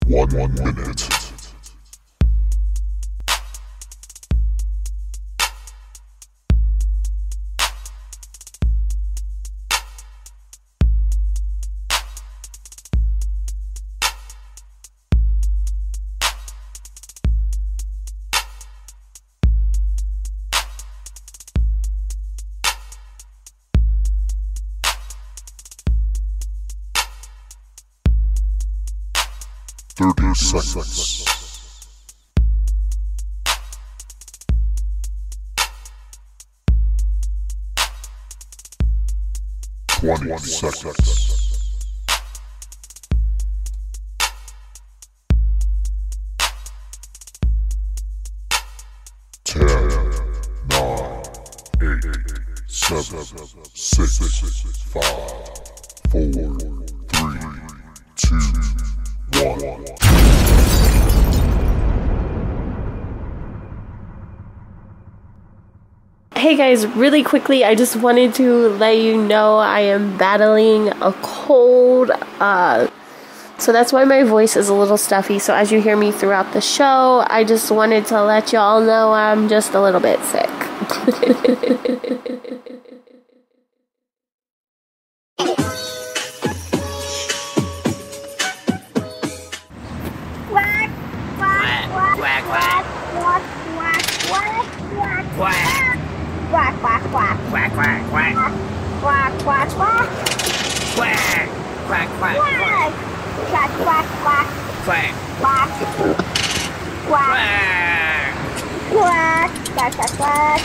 1 minute. 30 seconds. 20 seconds. 10, 9, 8, 7, 6, 5, 4, 3, 2, 1. Hey guys, really quickly, I just wanted to let you know I am battling a cold, so that's why my voice is a little stuffy. So as you hear me throughout the show, I just wanted to let y'all know I'm just a little bit sick. Quack, quack, quack. Quack, quack, quack. Quack, quack, quack. Quack. Quack, quack, quack. Quack, quack, quack. Quack. Quack. Quack. Quack. Quack, quack, quack.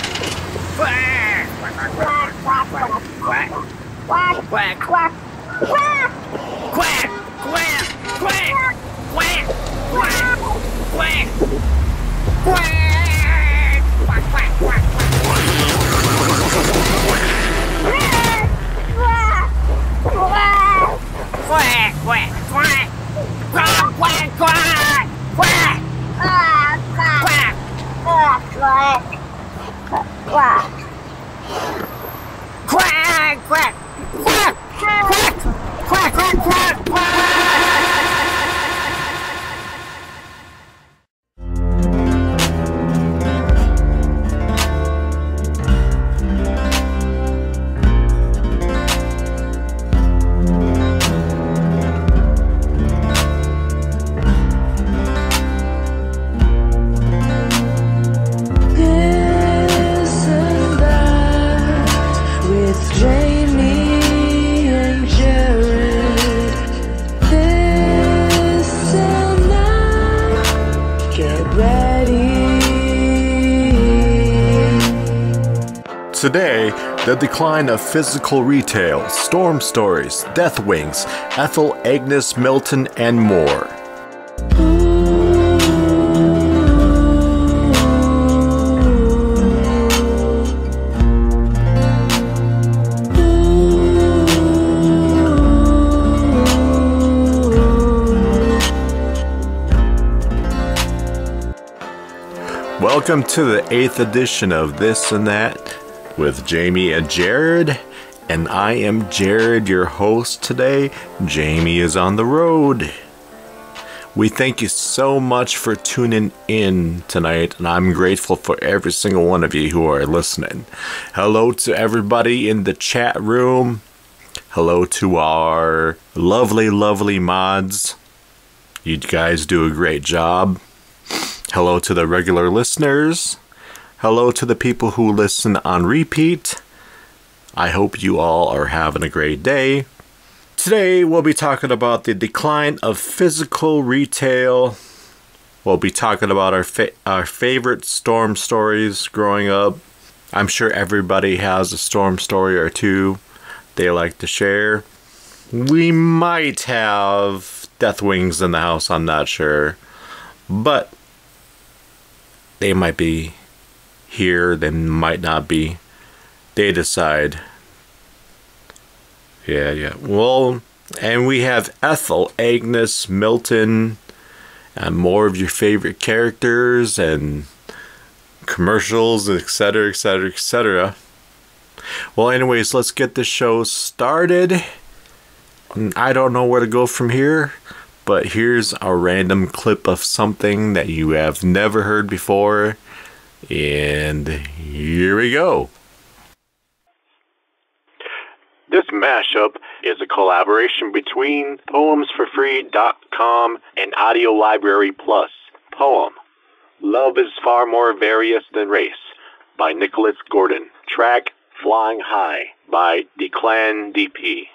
Quack. Quack, quack, quack. Quack. Quack. Quack. Quack. Quack. Quack. Quack. Quack. Quack. Quack. Quack. Quack. Quack, quack, quack. Quack, quack, quack. Quack, quack, quack. Quack. Quack. Quack. Quack. Quack, quack. Quack. Quack. Quack, quack, quack, quack. Today, the decline of physical retail, Storm Stories, Deathwings, Ethel, Agnes, Milton, and more. Welcome to the 8th edition of This and That with Jamie and Jared, and I am Jared, your host today. Jamie is on the road. We thank you so much for tuning in tonight, and I'm grateful for every single one of you who are listening. Hello to everybody in the chat room. Hello to our lovely, lovely mods. You guys do a great job. Hello to the regular listeners. Hello to the people who listen on repeat. I hope you all are having a great day. Today we'll be talking about the decline of physical retail. We'll be talking about our favorite storm stories growing up. I'm sure everybody has a storm story or two they like to share. We might have Deathwings in the house, I'm not sure. But they might be here, they might not be. They decide. Yeah. Well, and we have Ethel, Agnes, Milton, and more of your favorite characters and commercials, etc., etc., etc. Well, anyways, let's get the show started. I don't know where to go from here, but here's a random clip of something that you have never heard before, and here we go. This mashup is a collaboration between PoemsForFree.com and Audio Library Plus. Poem, Love is Far More Various Than Race, by Nicholas Gordon. Track, Flying High, by Declan DP.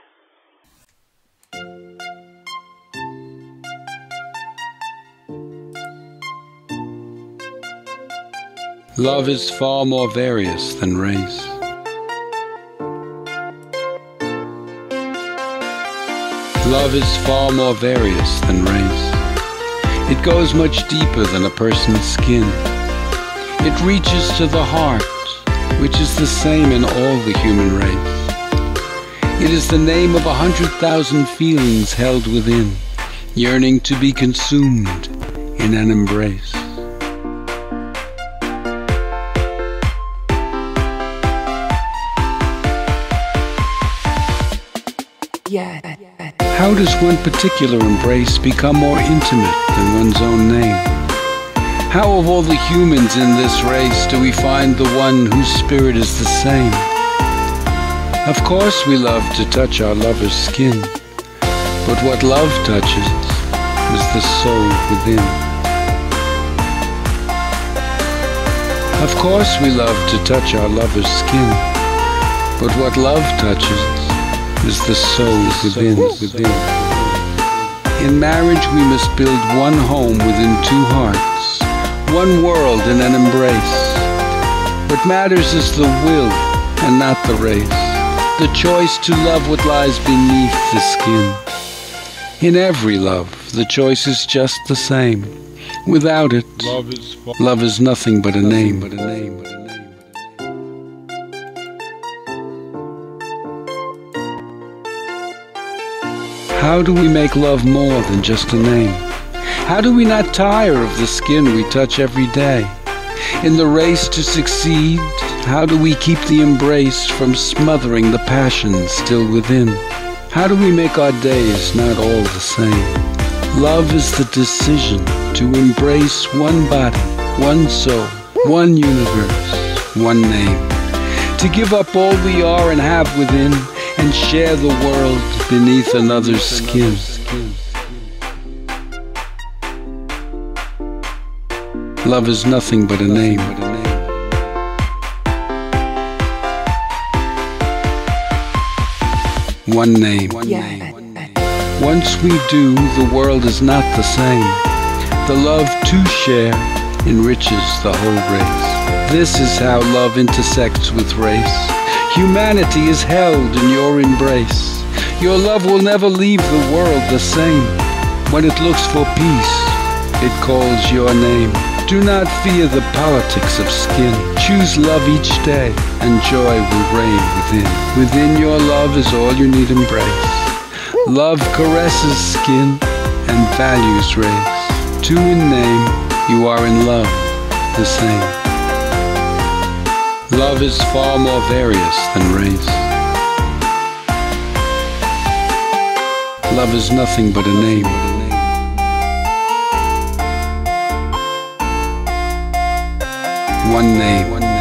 Love is far more various than race. Love is far more various than race. It goes much deeper than a person's skin. It reaches to the heart, which is the same in all the human race. It is the name of 100,000 feelings held within, yearning to be consumed in an embrace. How does one particular embrace become more intimate than one's own name? How of all the humans in this race do we find the one whose spirit is the same? Of course we love to touch our lover's skin, but what love touches is the soul within. Of course we love to touch our lover's skin, but what love touches is the soul within. In marriage we must build one home within two hearts, one world in an embrace. What matters is the will and not the race, the choice to love what lies beneath the skin. In every love, the choice is just the same. Without it, love is nothing but a name. How do we make love more than just a name? How do we not tire of the skin we touch every day? In the race to succeed, how do we keep the embrace from smothering the passion still within? How do we make our days not all the same? Love is the decision to embrace one body, one soul, one universe, one name. To give up all we are and have within, and share the world beneath another's skin. Love is nothing but a name. One name. Once we do, the world is not the same. The love to share enriches the whole race. This is how love intersects with race. Humanity is held in your embrace. Your love will never leave the world the same. When it looks for peace, it calls your name. Do not fear the politics of skin. Choose love each day, and joy will reign within. Within your love is all you need embrace. Love caresses skin and values race. Two in name, you are in love the same. Love is far more various than race. Love is nothing but a name. One name. One name.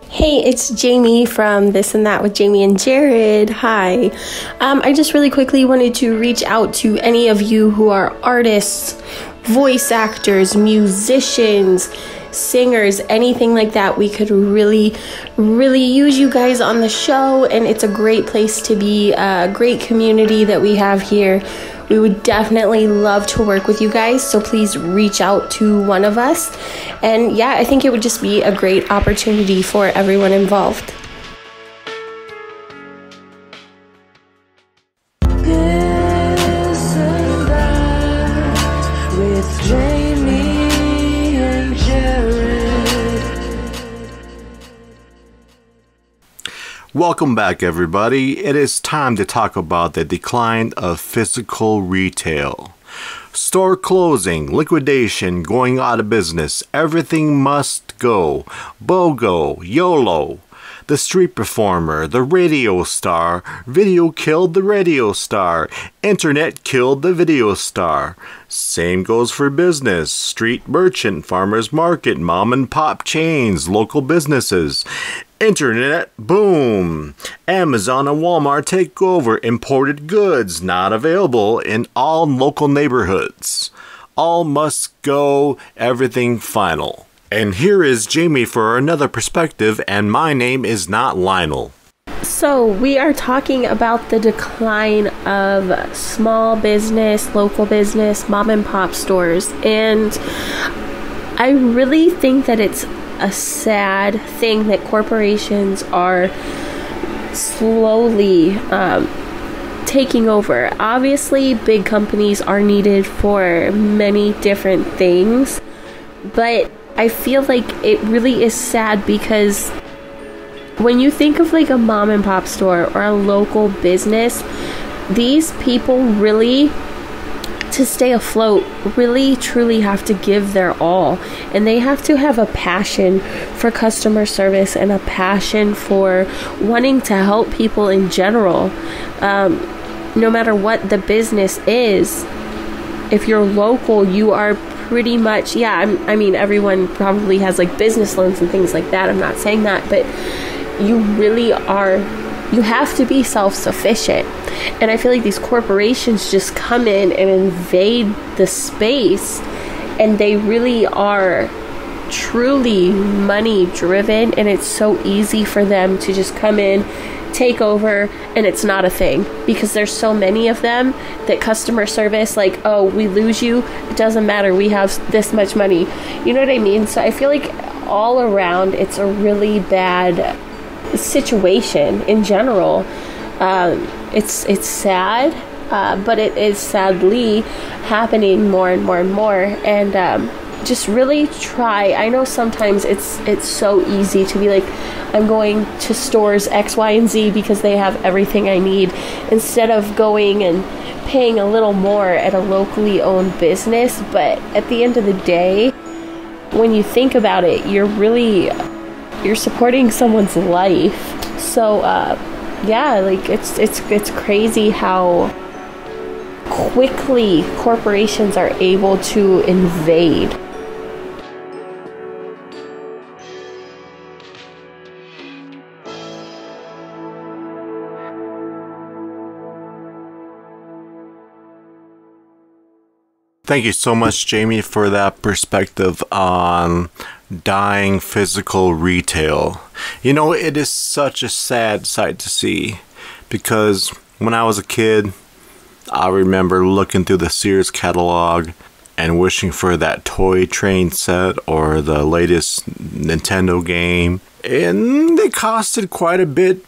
Hey, it's Jamie from This and That with Jamie and Jared. Hi. I just really quickly wanted to reach out to any of you who are artists, voice actors, musicians, singers, anything like that. We could really use you guys on the show, and it's a great place to be, a great community that we have here. We would definitely love to work with you guys, so please reach out to one of us. And yeah, I think it would just be a great opportunity for everyone involved. This and That with Jamie and Jared. Welcome back, everybody. It is time to talk about the decline of physical retail. Store closing, liquidation, going out of business. Everything must go. BOGO, YOLO. The street performer, the radio star. Video killed the radio star. Internet killed the video star. Same goes for business. Street merchant, farmer's market, mom and pop chains, local businesses. Internet boom. Amazon and Walmart take over. Imported goods not available in all local neighborhoods. All must go. Everything final. And here is Jamie for another perspective, and my name is not Lionel. So we are talking about the decline of small business, local business, mom and pop stores. And I really think that it's a sad thing that corporations are slowly taking over. Obviously, big companies are needed for many different things, but I feel like it really is sad because when you think of like a mom and pop store or a local business, these people really, to stay afloat, really truly have to give their all, and they have to have a passion for customer service and a passion for wanting to help people in general. No matter what the business is, if you're local, you are pretty much, I mean, everyone probably has like business loans and things like that. I'm not saying that, but you really are, you have to be self-sufficient. And I feel like these corporations just come in and invade the space, and they really are truly money driven, and it's so easy for them to just come in, take over, and it's not a thing because there's so many of them that customer service, like, oh, we lose you, it doesn't matter, we have this much money, you know what I mean? So I feel like all around it's a really bad situation in general. It's sad, but it is sadly happening more and more and more. And just really try. I know sometimes it's so easy to be like, I'm going to stores X, Y, and Z because they have everything I need, instead of going and paying a little more at a locally owned business. But at the end of the day, when you think about it, you're supporting someone's life. So like it's crazy how quickly corporations are able to invade. Thank you so much, Jamie, for that perspective on dying physical retail. You know, it is such a sad sight to see, because when I was a kid, I remember looking through the Sears catalog and wishing for that toy train set or the latest Nintendo game. And they costed quite a bit,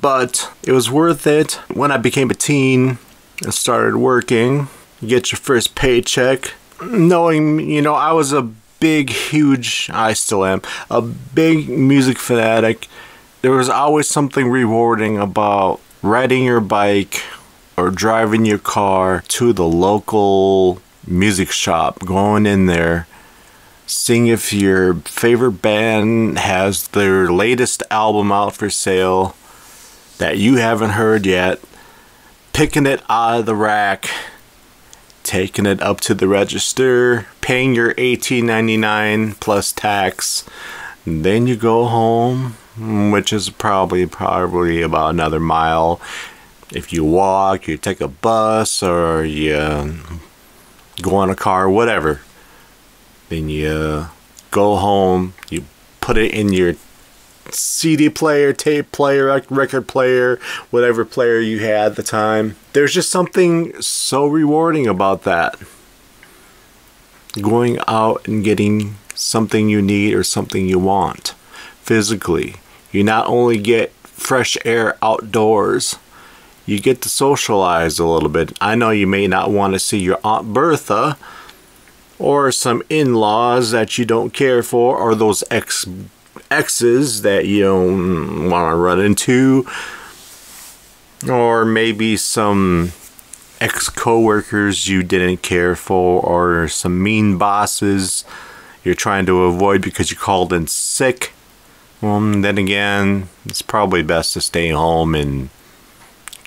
but it was worth it. When I became a teen and started working, you get your first paycheck, knowing, you know, I was I still am, a big music fanatic. There was always something rewarding about riding your bike or driving your car to the local music shop, going in there, seeing if your favorite band has their latest album out for sale that you haven't heard yet, picking it out of the rack, taking it up to the register, paying your $18.99 plus tax. Then you go home, which is probably about another mile. If you walk, you take a bus, or you go on a car, whatever. Then you go home, you put it in your CD player, tape player, record player, whatever player you had at the time. There's just something so rewarding about that. Going out and getting something you need or something you want physically. You not only get fresh air outdoors, you get to socialize a little bit. I know you may not want to see your Aunt Bertha or some in-laws that you don't care for, or those exes that you don't want to run into, or maybe some ex-coworkers you didn't care for, or some mean bosses you're trying to avoid because you called in sick. Then again, it's probably best to stay home and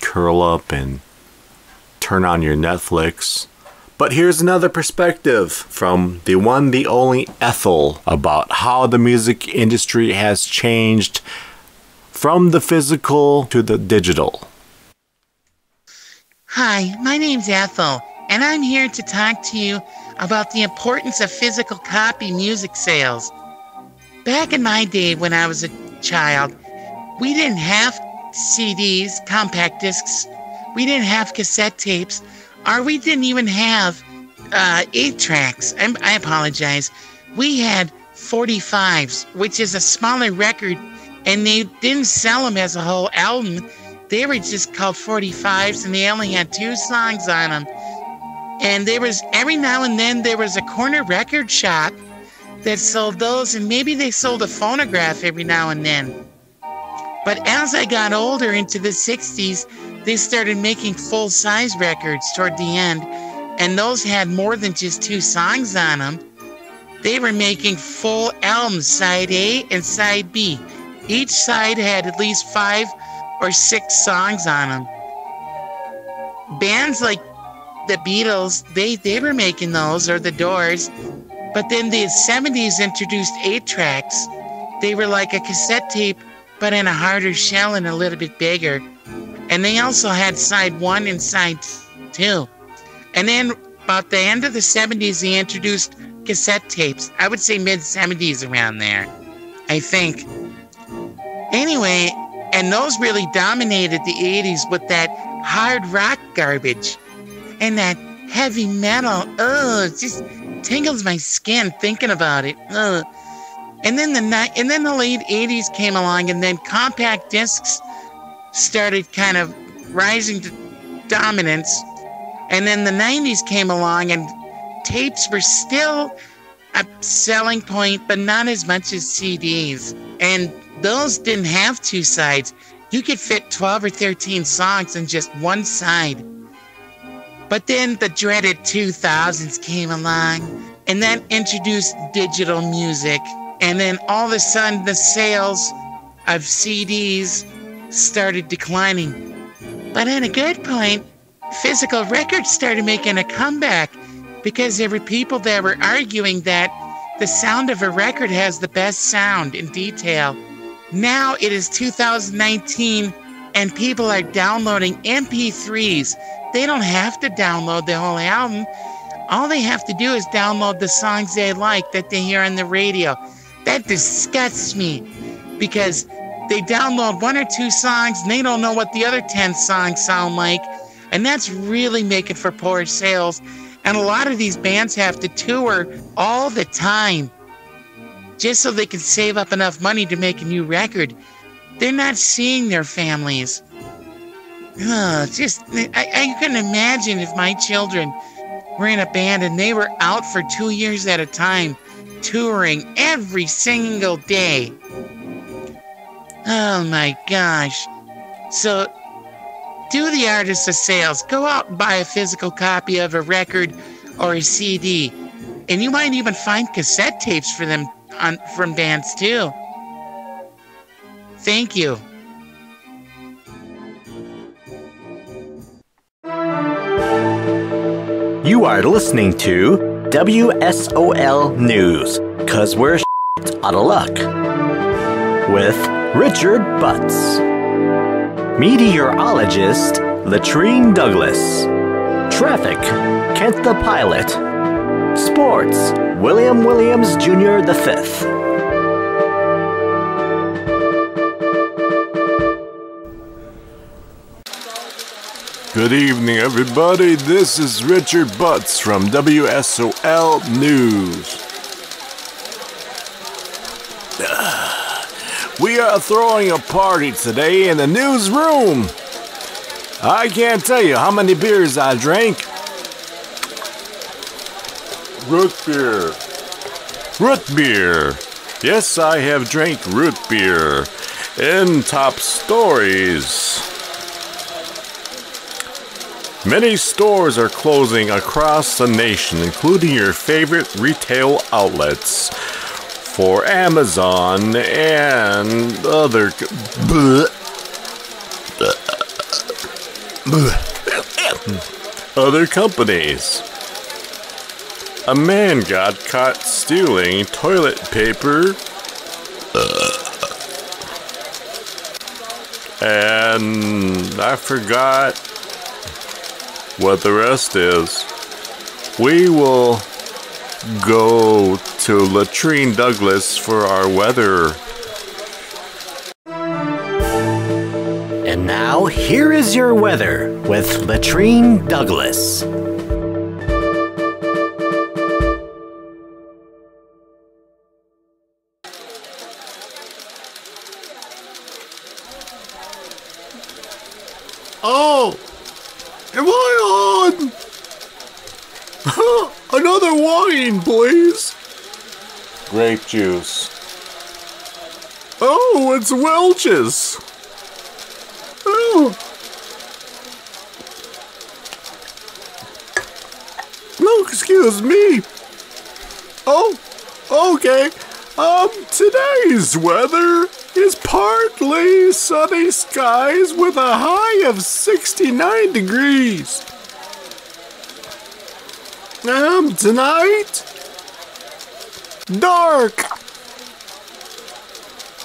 curl up and turn on your Netflix. But here's another perspective from the one, the only Ethel, about how the music industry has changed from the physical to the digital. Hi, my name's Ethel, and I'm here to talk to you about the importance of physical copy music sales. Back in my day when I was a child, we didn't have CDs, compact discs, we didn't have cassette tapes, or we didn't even have 8-tracks. I apologize. We had 45s, which is a smaller record, and they didn't sell them as a whole album. They were just called 45s, and they only had 2 songs on them. And there was, every now and then, there was a corner record shop that sold those, and maybe they sold a phonograph every now and then. But as I got older into the 60s, they started making full-size records toward the end, and those had more than just 2 songs on them. They were making full albums, side A and side B. Each side had at least 5 or 6 songs on them. Bands like the Beatles, they were making those, or the Doors. But then the 70s introduced 8-tracks. They were like a cassette tape, but in a harder shell and a little bit bigger. And they also had side 1 and side 2. And then about the end of the 70s, they introduced cassette tapes. I would say mid-70s around there, I think. Anyway, and those really dominated the 80s with that hard rock garbage and that heavy metal. Oh, it just tingles my skin thinking about it. Ugh. And then the late 80s came along, and then compact discs started kind of rising to dominance. And then the 90s came along, and tapes were still a selling point, but not as much as CDs. And those didn't have 2 sides. You could fit 12 or 13 songs on just one side. But then the dreaded 2000s came along, and that introduced digital music. And then all of a sudden, the sales of CDs started declining. But at a good point, physical records started making a comeback, because there were people that were arguing that the sound of a record has the best sound in detail. Now it is 2019, and people are downloading MP3s. They don't have to download the whole album. All they have to do is download the songs they like that they hear on the radio. That disgusts me, because they download 1 or 2 songs and they don't know what the other 10 songs sound like. And that's really making for poor sales. And a lot of these bands have to tour all the time just so they can save up enough money to make a new record. They're not seeing their families. I couldn't imagine if my children were in a band and they were out for 2 years at a time, touring every single day. Oh my gosh. So do the artists a sales. Go out and buy a physical copy of a record or a CD. And you might even find cassette tapes for them from bands too. Thank you. You are listening to WSOL News, 'cause we're out of luck, with Richard Butts. Meteorologist Latrine Douglas. Traffic, Kent the Pilot. Sports, William Williams Jr. V. Good evening, everybody. This is Richard Butts from WSOL News. We are throwing a party today in the newsroom. I can't tell you how many beers I drank. Root beer. Root beer. Yes, I have drank root beer. In top stories. Many stores are closing across the nation, including your favorite retail outlets. For Amazon and other companies. A man got caught stealing toilet paper and I forgot what the rest is. We will go to Latrine Douglas for our weather. And now, here is your weather with Latrine Douglas. Oh! Am I on? Another wine, please. Grape juice. Oh, it's Welch's. Oh. No, excuse me. Oh, okay. Today's weather is partly sunny skies with a high of 69 degrees. Tonight, dark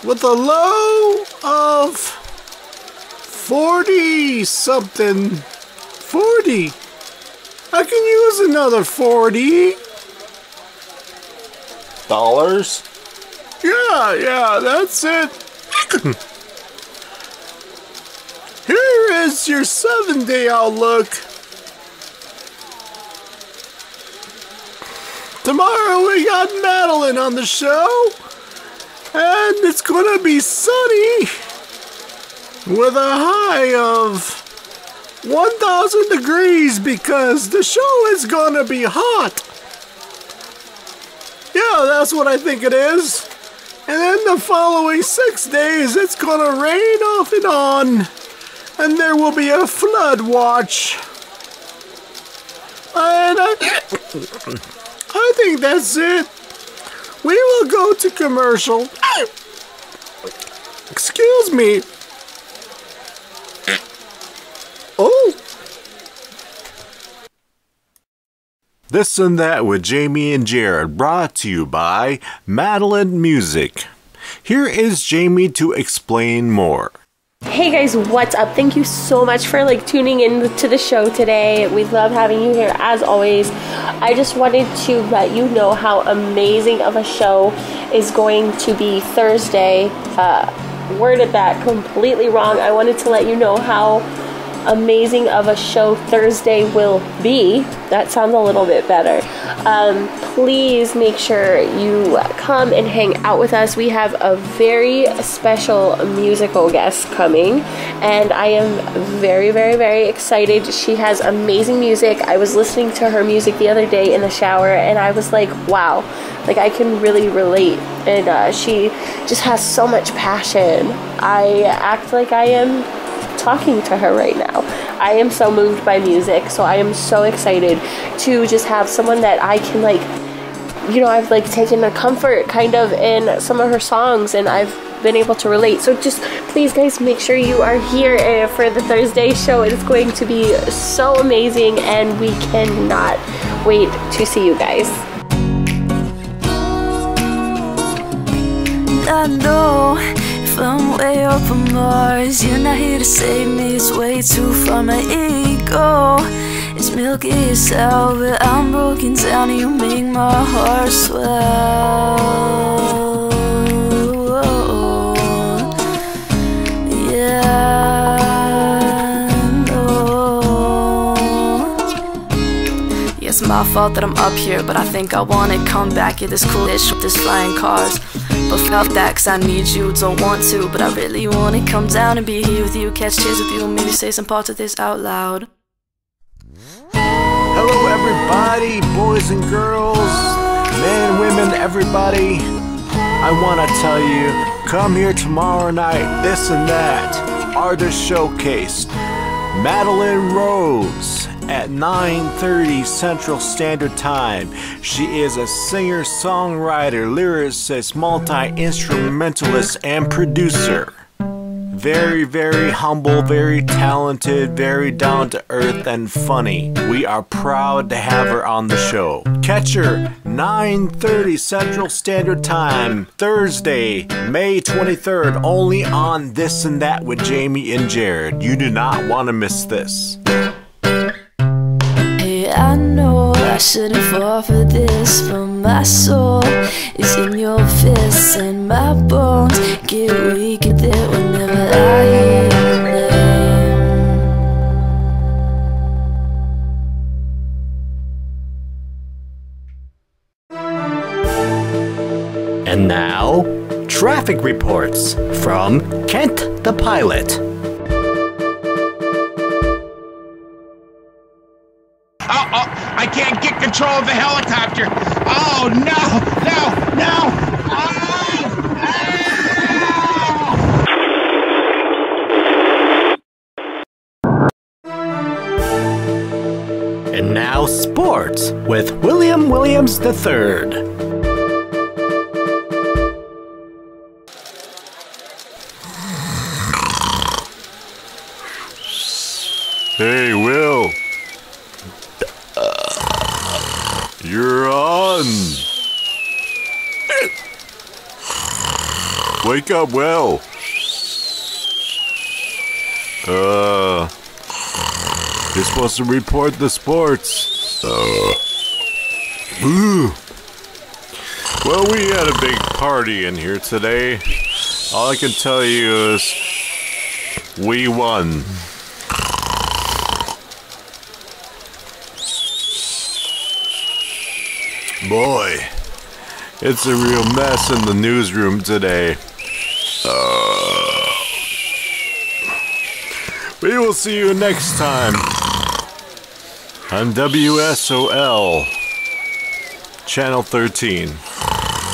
with a low of 40 something. 40. I can use another $40. Yeah, that's it. Here is your 7-day outlook. Tomorrow we got Madeline on the show, and it's gonna be sunny with a high of 1,000 degrees because the show is gonna be hot. Yeah, that's what I think it is. And then the following 6 days, it's gonna rain off and on, and there will be a flood watch. And I think that's it. We will go to commercial. Excuse me. Oh. This and That with Jamie and Jared, brought to you by Madeline Music. Here is Jamie to explain more. Hey guys, what's up? Thank you so much for tuning in to the show today. We love having you here as always. I just wanted to let you know how amazing of a show is going to be Thursday. Worded that completely wrong. I wanted to let you know how amazing of a show Thursday will be. That sounds a little bit better. Please make sure you come and hang out with us. We have a very special musical guest coming, and I am very, very, very excited. She has amazing music. I was listening to her music the other day in the shower, and I was like, wow, I can really relate. And she just has so much passion. I act like I am talking to her right now. I am so moved by music, so I am so excited to just have someone that I can I've taken a comfort kind of in some of her songs, and I've been able to relate. So just please guys, make sure you are here for the Thursday show. It's going to be so amazing, and we cannot wait to see you guys. I know if I'm way up on Mars, you're not here to save me. It's way too far, my ego is milky as hell, but I'm broken down and you make my heart swell. Yeah, no. Yeah, it's my fault that I'm up here, but I think I wanna come back. Yeah, this coolish with this flying cars. But fuck that, cause I need you, don't want to, but I really wanna come down and be here with you, catch tears with you, and maybe say some parts of this out loud. Hello everybody, boys and girls, men and women, everybody. I want to tell you, come here tomorrow night, This and That, Artist Showcase. Madeline Rose at 9:30 Central Standard Time. She is a singer, songwriter, lyricist, multi-instrumentalist, and producer. Very, very humble, very talented, very down-to-earth and funny. We are proud to have her on the show. Catch her 9:30 Central Standard Time, Thursday, May 23rd, only on This and That with Jamie and Jared. You do not want to miss this. Hey, I know I shouldn't fall for this, but my soul is in your fists and my bones get weak at it whenever I hear your name. And now, traffic reports from Kent the Pilot. I can't get control of the helicopter. Oh, no, no, no. And now, sports with William Williams III. Hey, Will. You're on. Wake up, Will. You're supposed to report the sports. Well, we had a big party in here today. All I can tell you is we won. Boy, it's a real mess in the newsroom today. We will see you next time on WSOL Channel 13.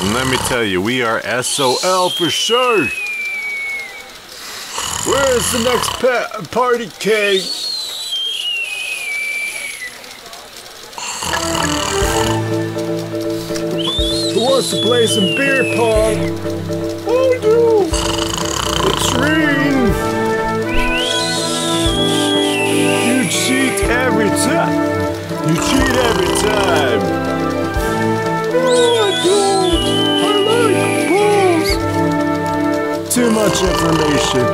And let me tell you, we are SOL for sure. Where's the next party cake? Who wants to play some beer pong? Oh no! Latrine! You cheat every time! You cheat every time! Oh, I don't! I like balls! Too much information.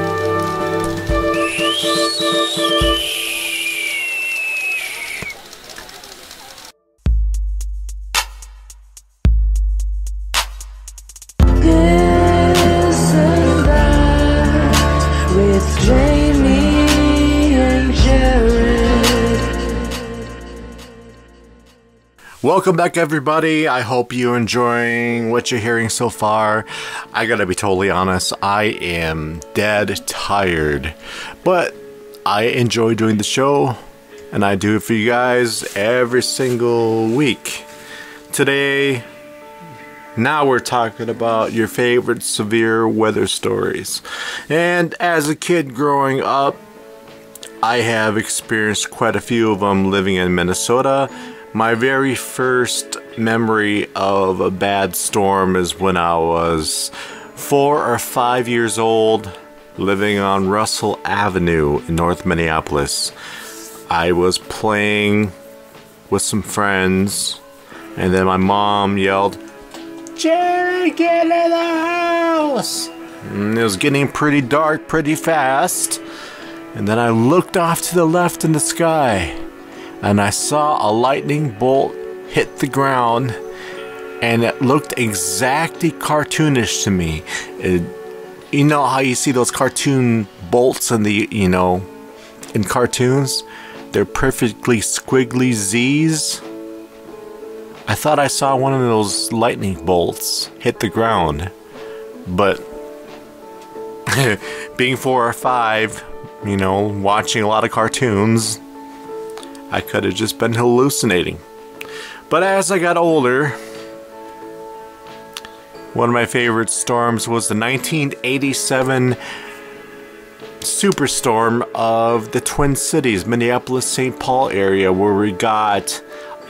Welcome back, everybody. I hope you're enjoying what you're hearing so far. I gotta be totally honest, I am dead tired, but I enjoy doing the show, and I do it for you guys every single week. Today, now we're talking about your favorite severe weather stories. And as a kid growing up, I have experienced quite a few of them living in Minnesota. My very first memory of a bad storm is when I was 4 or 5 years old, living on Russell Avenue in North Minneapolis. I was playing with some friends, and then my mom yelled, "Jerry, get in the house!" And it was getting pretty dark pretty fast, and then I looked off to the left in the sky, and I saw a lightning bolt hit the ground, and it looked exactly cartoonish to me. You know how you see those cartoon bolts in the, in cartoons? They're perfectly squiggly Z's. I thought I saw one of those lightning bolts hit the ground, but being 4 or 5, watching a lot of cartoons, I could have just been hallucinating. But as I got older, one of my favorite storms was the 1987 superstorm of the Twin Cities, Minneapolis, St. Paul area, where we got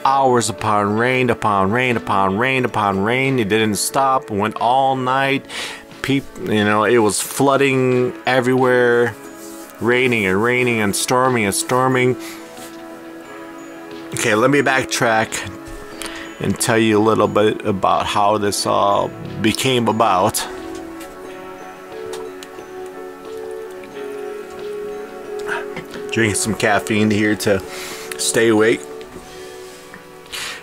hours upon rain, upon rain, upon rain, upon rain. It didn't stop. It went all night. It was flooding everywhere, raining and raining and storming and storming. Okay, let me backtrack and tell you a little bit about how this all became about. Drinking some caffeine here to stay awake.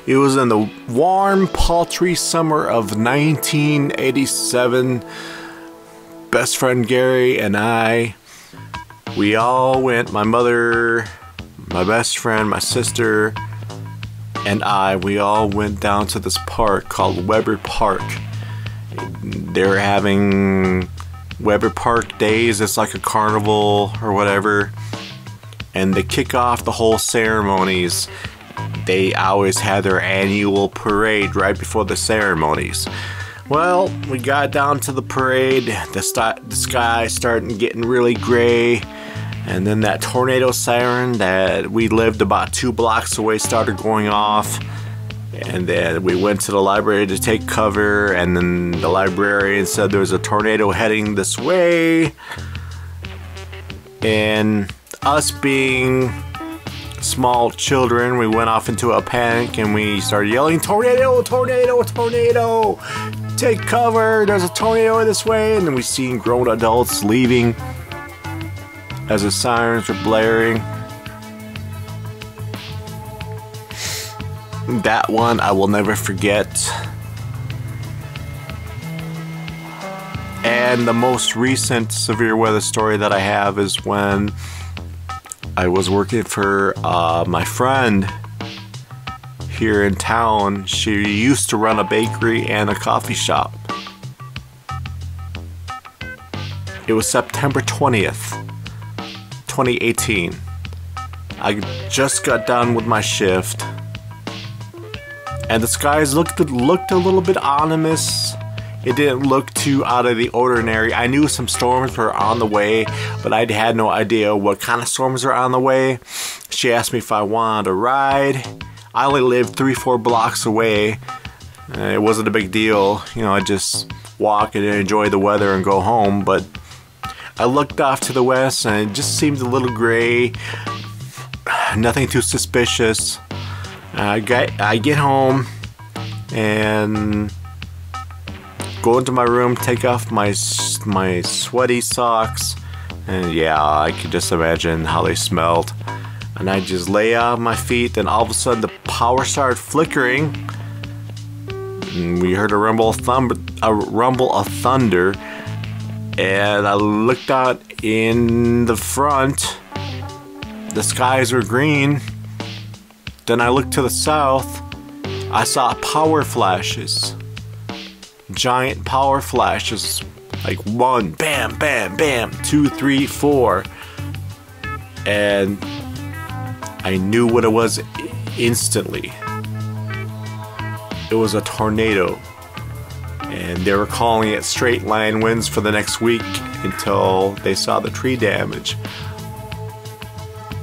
It was in the warm, paltry summer of 1987. Best friend Gary and I, we all went, my mother, my best friend, my sister, and we all went down to this park called Weber Park. They were having Weber Park Days. It's like a carnival or whatever. And they kick off the whole ceremonies. They always had their annual parade right before the ceremonies. Well, we got down to the parade. The sky started getting really gray. And then that tornado siren that we lived about 2 blocks away started going off. And then we went to the library to take cover. And then the librarian said there was a tornado heading this way. And us being small children, we went off into a panic and we started yelling, "Tornado, tornado, tornado! Take cover, there's a tornado this way!" And then we seen grown adults leaving as the sirens were blaring. That one I will never forget. And the most recent severe weather story that I have is when I was working for my friend here in town. She used to run a bakery and a coffee shop. It was September 20th, 2018. I just got done with my shift, and the skies looked a little bit ominous. It didn't look too out of the ordinary. I knew some storms were on the way, but I had no idea what kind of storms are on the way. She asked me if I wanted a ride. I only lived 3-4 blocks away. It wasn't a big deal. I just walk and enjoy the weather and go home. But I looked off to the west and it just seemed a little gray. Nothing too suspicious. I get home and go into my room, take off my sweaty socks, and yeah, I could just imagine how they smelled. And I just lay out on my feet, and all of a sudden the power started flickering. And we heard a rumble of thunder, and I looked out in the front. The skies were green. Then I looked to the south. I saw power flashes. Giant power flashes, like 1, bam, bam, bam, 2, 3, 4, and I knew what it was instantly. It was a tornado, and they were calling it straight line winds for the next week until they saw the tree damage.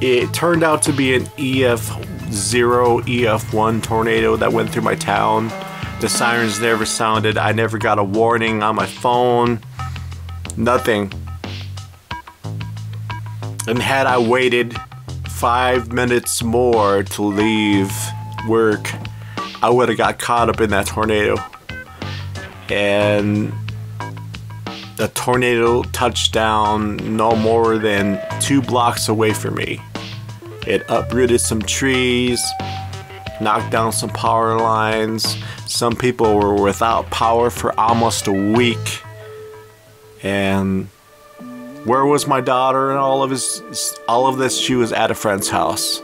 It turned out to be an EF0, EF1 tornado that went through my town. The sirens never sounded. I never got a warning on my phone. Nothing. And had I waited 5 minutes more to leave work, I would have got caught up in that tornado. And the tornado touched down no more than 2 blocks away from me. It uprooted some trees, knocked down some power lines. Some people were without power for almost a week. And where was my daughter and all of this? She was at a friend's house,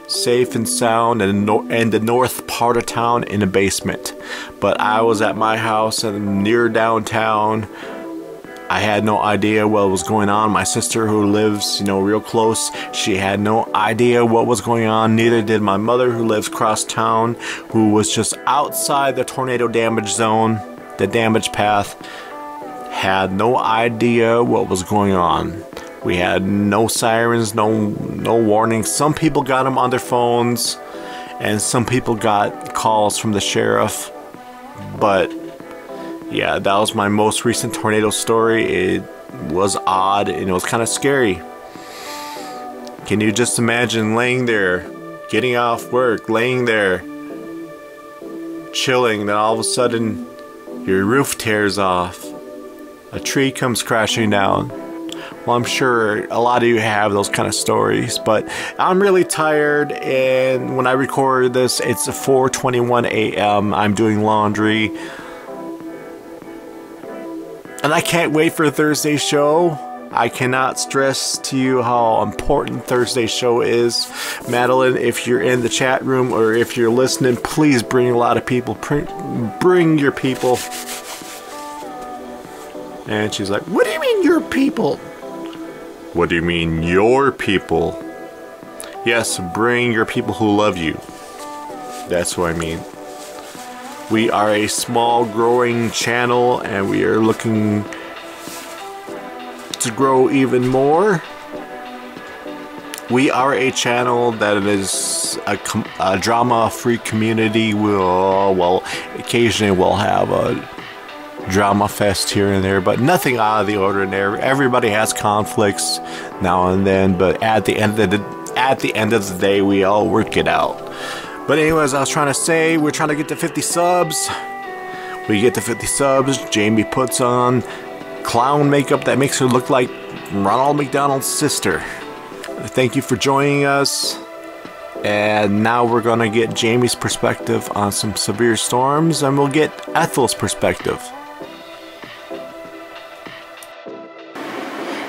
safe and sound, in the north part of town in a basement. But I was at my house and near downtown. I had no idea what was going on. My sister, who lives, real close, she had no idea what was going on. Neither did my mother, who lives across town, who was just outside the tornado damage zone, the damage path. Had no idea what was going on. We had no sirens, no warnings. Some people got them on their phones, and some people got calls from the sheriff. But yeah, that was my most recent tornado story. It was odd and it was kind of scary. Can you just imagine laying there, getting off work, laying there, chilling, then all of a sudden your roof tears off, a tree comes crashing down. Well, I'm sure a lot of you have those kind of stories, but I'm really tired, and when I record this, it's 4:21 a.m. I'm doing laundry, and I can't wait for Thursday's show. I cannot stress to you how important Thursday's show is. Madeline, if you're in the chat room or if you're listening, please bring a lot of people. Bring your people. And she's like, what do you mean your people? What do you mean your people? Yes, bring your people who love you. That's what I mean. We are a small growing channel and we are looking to grow even more. We are a channel that is a drama-free community. Well, occasionally we'll have a drama fest here and there, but nothing out of the ordinary. Everybody has conflicts now and then, but at the end of the day, we all work it out. But anyways, I was trying to say, we're trying to get to 50 subs. We get to 50 subs. Jamie puts on clown makeup that makes her look like Ronald McDonald's sister. Thank you for joining us. And now we're going to get Jamie's perspective on some severe storms, and we'll get Ethel's perspective.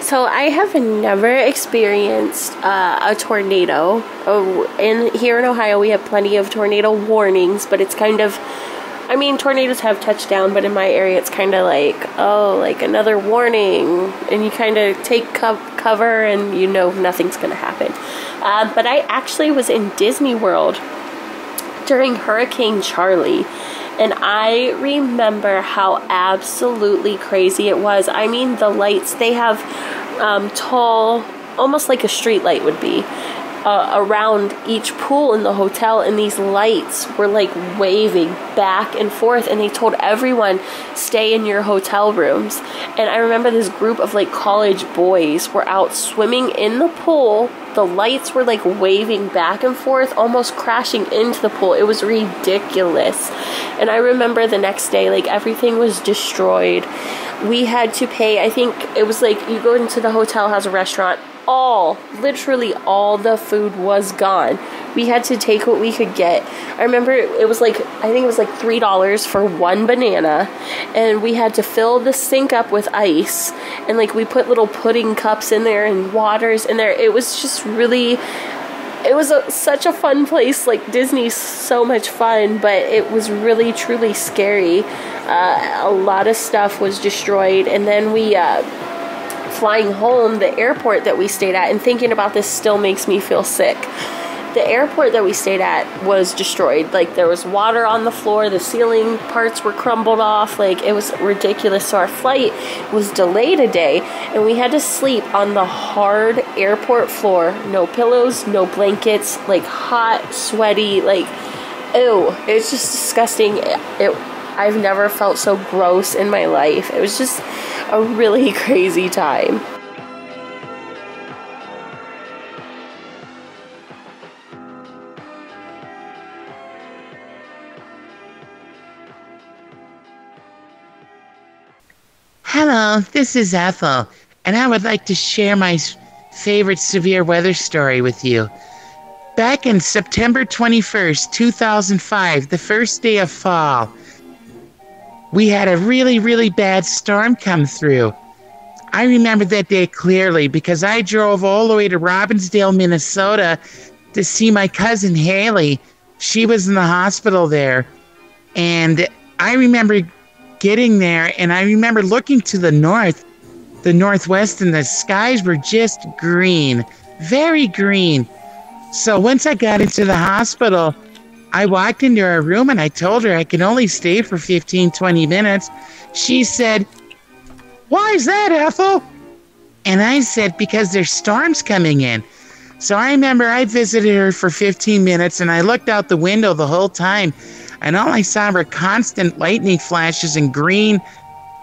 So I have never experienced a tornado. Here in Ohio, we have plenty of tornado warnings, but it's kind of, I mean, tornadoes have touched down, but in my area, it's kind of like, oh, like another warning, and you kind of take cover, and you know nothing's going to happen. But I actually was in Disney World during Hurricane Charlie, and I remember how absolutely crazy it was. I mean, the lights, they have tall, almost like a street light would be, around each pool in the hotel, and these lights were like waving back and forth, and they told everyone, stay in your hotel rooms. And I remember this group of like college boys were out swimming in the pool. The lights were like waving back and forth, almost crashing into the pool. It was ridiculous. And I remember the next day, like everything was destroyed. We had to pay, I think it was like, you go into the hotel, has a restaurant, literally all the food was gone. We had to take what we could get. I remember it was like, I think it was like $3 for one banana, and we had to fill the sink up with ice, and like we put little pudding cups in there and waters in there. It was just really, it was such a fun place. Like Disney's so much fun, but it was really truly scary. A lot of stuff was destroyed, and then we flying home, the airport that we stayed at, and thinking about this still makes me feel sick. The airport that we stayed at was destroyed. Like there was water on the floor, the ceiling parts were crumbled off, like it was ridiculous. So our flight was delayed a day, and we had to sleep on the hard airport floor. No pillows, no blankets, like hot, sweaty, like ew. It's just disgusting. I've never felt so gross in my life. It was just a really crazy time. Hello, this is Ethel, and I would like to share my favorite severe weather story with you. Back in September 21st, 2005, the first day of fall, we had a really, really bad storm come through. I remember that day clearly because I drove all the way to Robbinsdale, Minnesota to see my cousin Haley. She was in the hospital there. And I remember getting there, and I remember looking to the northwest, and the skies were just green, very green. So once I got into the hospital, I walked into her room and I told her I could only stay for 15, 20 minutes. She said, "Why is that, Ethel?" And I said, because there's storms coming in. So I remember I visited her for 15 minutes and I looked out the window the whole time. And all I saw were constant lightning flashes and green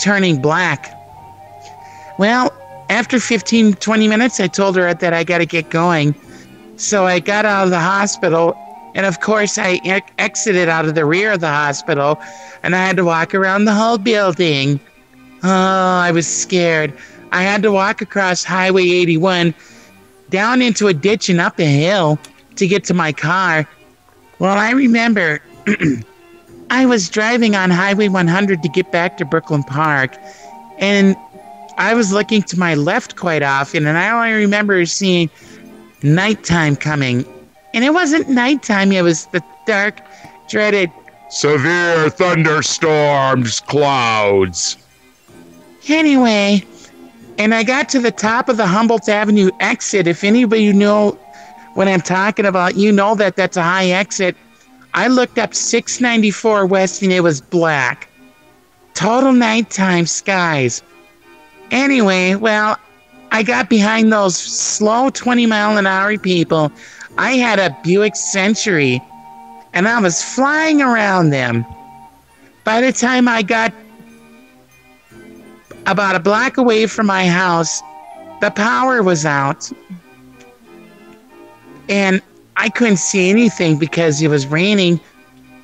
turning black. Well, after 15, 20 minutes, I told her that I got to get going. So I got out of the hospital. And of course, I exited out of the rear of the hospital. And I had to walk around the whole building. Oh, I was scared. I had to walk across Highway 81, down into a ditch and up a hill to get to my car. Well, I remember I was driving on Highway 100 to get back to Brooklyn Park, and I was looking to my left quite often, and I only remember seeing nighttime coming. And it wasn't nighttime, it was the dark, dreaded severe thunderstorms, clouds. Anyway, and I got to the top of the Humboldt Avenue exit. If anybody know what I'm talking about, you know that that's a high exit. I looked up 694 West and it was black. Total nighttime skies. Anyway, well, I got behind those slow 20-mile-an-hour people. I had a Buick Century, and I was flying around them. By the time I got about a block away from my house, the power was out. And I couldn't see anything because it was raining.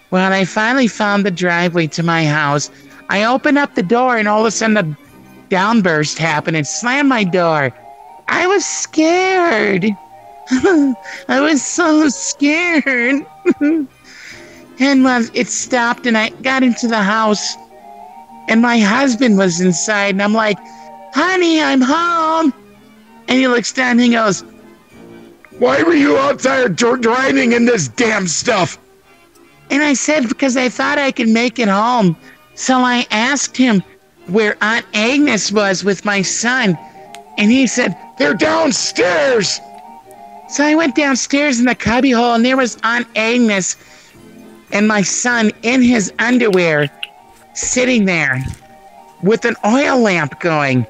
When I finally found the driveway to my house, I opened up the door and all of a sudden a downburst happened and slammed my door. I was scared. I was so scared. And it stopped and I got into the house and my husband was inside and I'm like, honey, I'm home. And he looks down and he goes, why were you out there driving in this damn stuff? And I said, because I thought I could make it home. So I asked him where Aunt Agnes was with my son. And he said, they're downstairs. So I went downstairs in the cubbyhole and there was Aunt Agnes and my son in his underwear sitting there with an oil lamp going.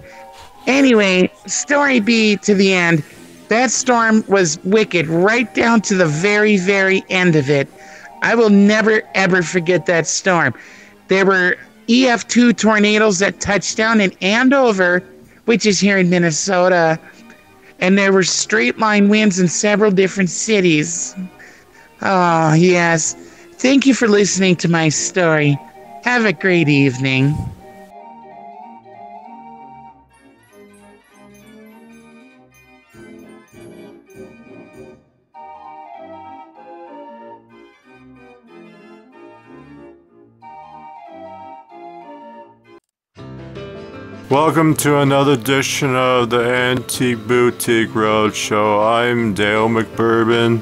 Anyway, story B to the end. That storm was wicked right down to the very, very end of it. I will never, ever forget that storm. There were EF2 tornadoes that touched down in Andover, which is here in Minnesota. And there were straight line winds in several different cities. Oh, yes. Thank you for listening to my story. Have a great evening. Welcome to another edition of the Antique Boutique Roadshow. I'm Dale McBourbon,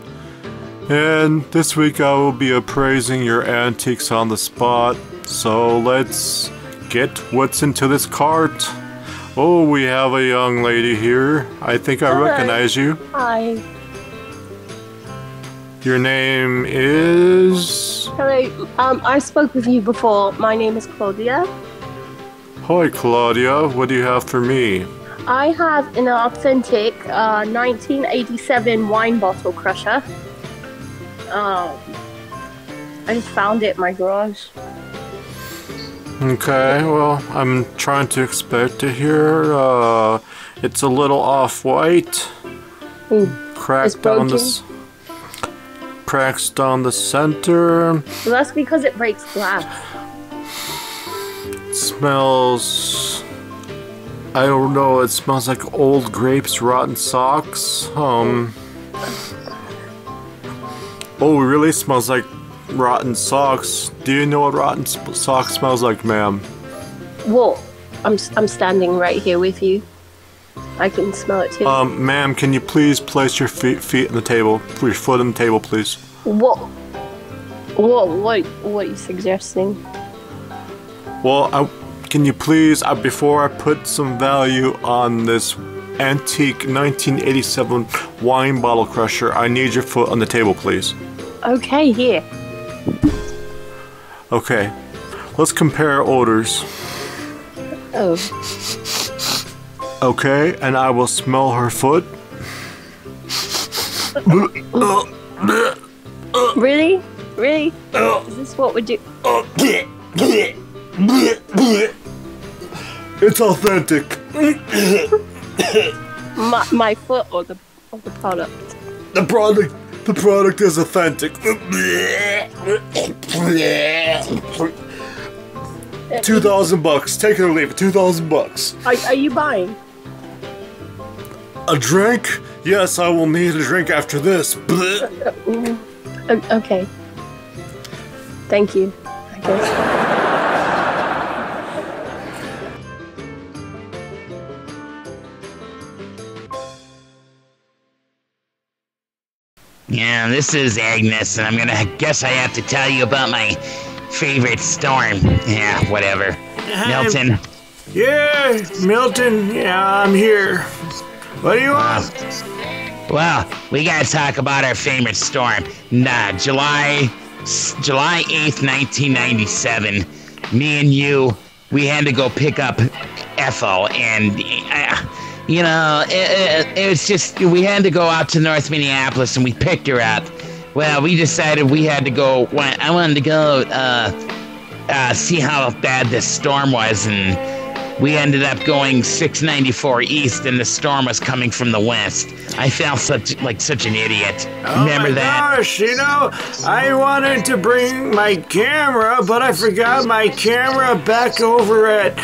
and this week I will be appraising your antiques on the spot. So let's get what's into this cart. Oh, we have a young lady here. I think I recognize you. Hi. Your name is? Hello. I spoke with you before. My name is Claudia. Hi, Claudia. What do you have for me? I have an authentic 1987 wine bottle crusher. I just found it in my garage. Okay, well, I'm trying to expect it here. It's a little off-white. Cracks down the center. Well, that's because it breaks glass. Smells, I don't know, it smells like old grapes, rotten socks. Oh, it really smells like rotten socks. Do you know what rotten socks smells like, ma'am? Well, I'm standing right here with you. I can smell it too. Ma'am, can you please place your feet on the table? Put your foot on the table, please. What are you suggesting? Well, can you please, before I put some value on this antique 1987 wine bottle crusher, I need your foot on the table, please. Okay, here. Okay, let's compare odors. Oh. Okay, and I will smell her foot. Really? Really? Is this what we do? It's authentic. My foot or the product? The product is authentic. 2,000 bucks. Take it or leave it. 2,000 bucks. Are you buying? A drink? Yes, I will need a drink after this. Okay. Thank you, I guess. Yeah, this is Agnes, and I guess I have to tell you about my favorite storm. Yeah, whatever. Milton. Yeah, Milton. Yeah, I'm here. What do you want? Well, we gotta talk about our favorite storm. July 8th, 1997. Me and you, we had to go pick up Ethel, and it was just, we had to go out to North Minneapolis, and we picked her up. Well, we decided we had to go. I wanted to go see how bad this storm was, and we ended up going 694 east, and the storm was coming from the west. I felt such an idiot. Remember that? Gosh, I wanted to bring my camera, but I forgot my camera back over at,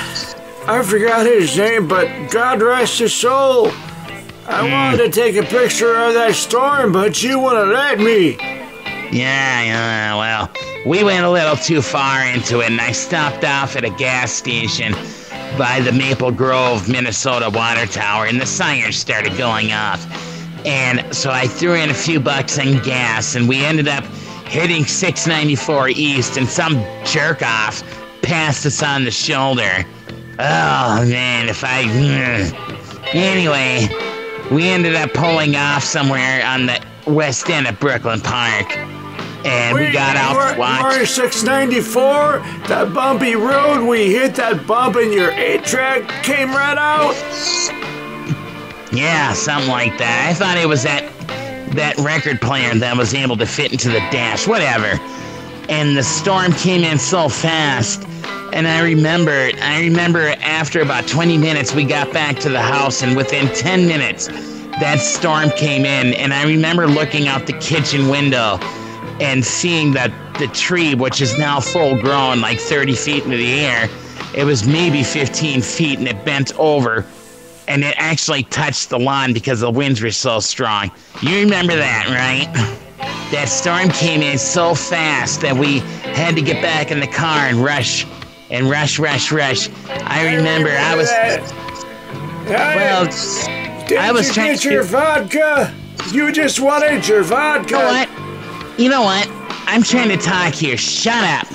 I forgot his name, but God rest his soul. I wanted to take a picture of that storm, but you wouldn't let me. Yeah, well, we went a little too far into it, and I stopped off at a gas station by the Maple Grove, Minnesota water tower, and the sirens started going off. And so I threw in a few bucks in gas, and we ended up hitting 694 east, and some jerk-off passed us on the shoulder. Oh, man, Anyway, we ended up pulling off somewhere on the west end of Brooklyn Park. And we got out to watch. We're 694, that bumpy road, we hit that bump and your 8-track came right out? Yeah, something like that. I thought it was that record player that was able to fit into the dash, whatever. And the storm came in so fast. And I remember after about 20 minutes, we got back to the house, and within 10 minutes, that storm came in. And I remember looking out the kitchen window and seeing that the tree, which is now full grown, like 30 feet into the air, it was maybe 15 feet, and it bent over, and it actually touched the lawn because the winds were so strong. You remember that, right? That storm came in so fast that we had to get back in the car and rush. I remember I was... Well, I was trying to... Did you get your vodka? You just wanted your vodka. You know what? I'm trying to talk here. Shut up.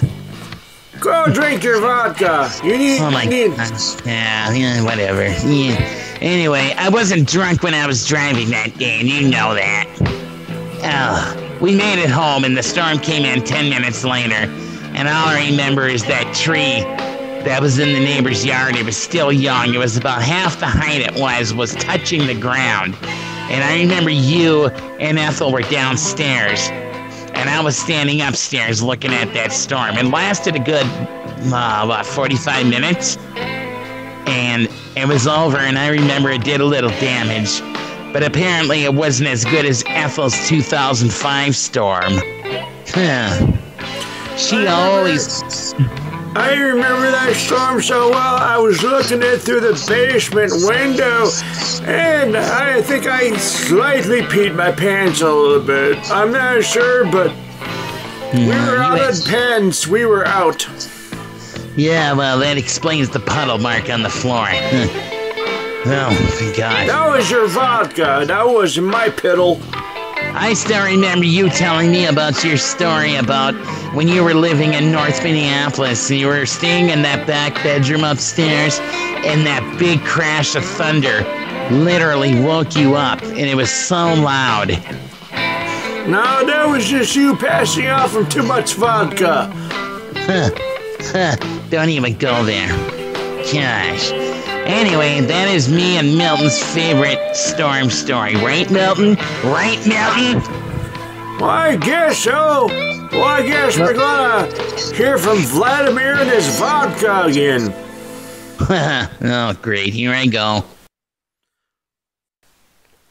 Go drink your vodka. You need... Oh my God. Yeah, whatever. Yeah. Anyway, I wasn't drunk when I was driving that day, and you know that. Oh, we made it home, and the storm came in 10 minutes later, and all I remember is that tree that was in the neighbor's yard. It was still young. It was about half the height it was touching the ground. And I remember you and Ethel were downstairs, and I was standing upstairs looking at that storm. It lasted a good, 45 minutes, and it was over, and I remember it did a little damage, but apparently it wasn't as good as Ethel's 2005 storm. She always... I remember that storm so well. I was looking it through the basement window, and I think I slightly peed my pants a little bit. I'm not sure, but we were out of pants. We were out. Yeah, well, that explains the puddle mark on the floor. Oh, my God. That was your vodka. That wasn't my piddle. I still remember you telling me about your story about when you were living in North Minneapolis and you were staying in that back bedroom upstairs, and that big crash of thunder literally woke you up, and it was so loud. No, that was just you passing out from too much vodka. Don't even go there. Gosh. Anyway, that is me and Milton's favorite storm story. Right, Milton? Right, Milton? Well, I guess so. Well, I guess we're gonna hear from Vladimir and his vodka again. Oh, great. Here I go.